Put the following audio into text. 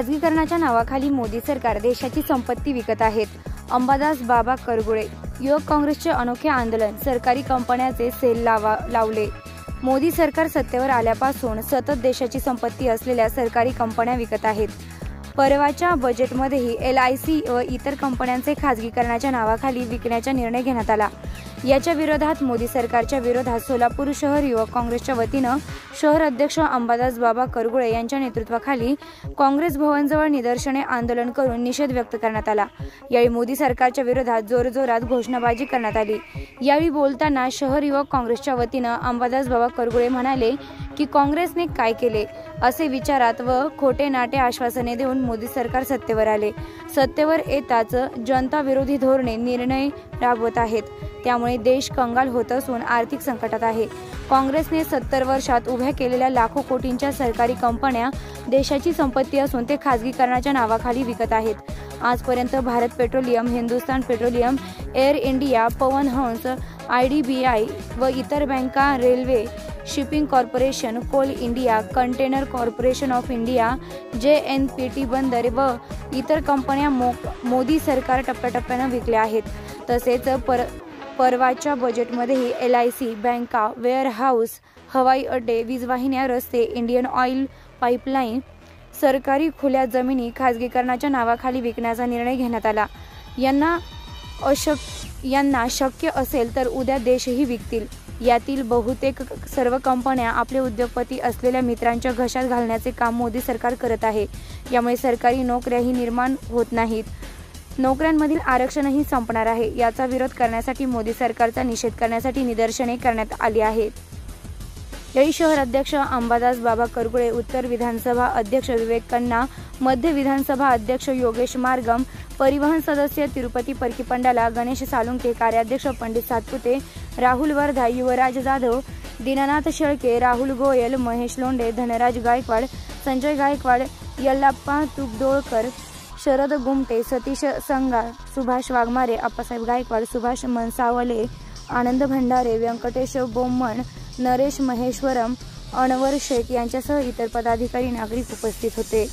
खासगीकरणाच्या नावाखाली मोदी सरकार देशाची संपत्ती विकत आहेत. अंबादास बाबा करगुळे. युवक काँग्रेसचे अनोखे आंदोलन, सरकारी कंपन्यांचे सेल लावले. मोदी सरकार सत्तेवर आल्यापासून सतत देशाची संपत्ती असलेल्या सरकारी कंपन्या विकत आहेत. परवाच्या बजेटमध्येही LIC व इतर कंपन्यांचे खासगीकरणाच्या नावाखाली विकण्याचा निर्णय घेण्यात आला. याच्या विरोधात मोदी सरकारच्या विरोधात सोलापूर शहर युवक काँग्रेसच्या वतीनं शहर अध्यक्ष अंबादास बाबा करगुळे यांच्या नेतृत्वाखाली काँग्रेस भवनजवळ निदर्शने आंदोलन करून निषेध व्यक्त करण्यात आला. यावेळी मोदी सरकारच्या विरोधात जोरजोरात घोषणाबाजी करण्यात आली. यावेळी बोलताना शहर युवक काँग्रेसच्या वतीनं अंबादास बाबा करगुळे म्हणाले की काँग्रेसने काय केले असे विचारात व खोटे नाटे आश्वासने देऊन मोदी सरकार सत्तेवर आले. सत्तेवर येताच जनता विरोधी धोरणे निर्णय राबवत आहेत. त्यामुळे देश कंगाल होत असून आर्थिक संकटात आहे. काँग्रेसने 70 वर्षात उभ्या केलेल्या लाखो कोटींच्या सरकारी कंपन्या देशाची संपत्ती असून ते खासगीकरणाच्या नावाखाली विकत आहेत. आजपर्यंत Bharat petroleum, Hindustan petroleum, air India, Pawan Hans, IDBI व इतर बँका, railway, shipping corporation, coal India, container corporation of India, JNPT बंदर व इतर कंपन्या मोदी सरकार टप्प्याटप्प्यानं विकल्या आहेत. तसेच परवाच्या बजेटमध्येही LIC, बँका, वेअरहाऊस, हवाई अड्डे, वीजवाहिन्या, रस्ते, इंडियन ऑइल पाईपलाईन, सरकारी खुल्या जमिनी खासगीकरणाच्या नावाखाली विकण्याचा निर्णय घेण्यात आला. यांना शक्य असेल तर उद्या देशही विकतील. यातील बहुतेक सर्व कंपन्या आपले उद्योगपती असलेल्या मित्रांच्या घशात घालण्याचे काम मोदी सरकार करत आहे. यामुळे सरकारी नोकऱ्याही निर्माण होत नाहीत. नोकऱ्यांमधील आरक्षणही संपणार आहे. याचा विरोध करण्यासाठी मोदी सरकारचा निषेध करण्यासाठी निदर्शने करण्यात आली आहेत. यावेळी शहर अध्यक्ष अंबादास बाबा करगुळे, उत्तर विधानसभा अध्यक्ष विवेक खन्ना, मध्य विधानसभा अध्यक्ष योगेश मार्गम, परिवहन सदस्य तिरुपती परकीपंडाला, गणेश सालुंके, कार्याध्यक्ष पंडित सातपुते, राहुल वर्धा, युवराज जाधव, दीनानाथ शेळके, राहुल गोयल, महेश लोंढे, धनराज गायकवाड, संजय गायकवाड, यल्लाप्पा तुगडोळकर, शरद गुमटे, सतीश संगा, सुभाष वाघमारे, अप्पासाहेब गायकवाड, सुभाष मनसावले, आनंद भंडारे, व्यंकटेश बोम्मन, नरेश महेश्वरम, अनवर शेख यांच्यासह इतर पदाधिकारी नागरिक उपस्थित होते.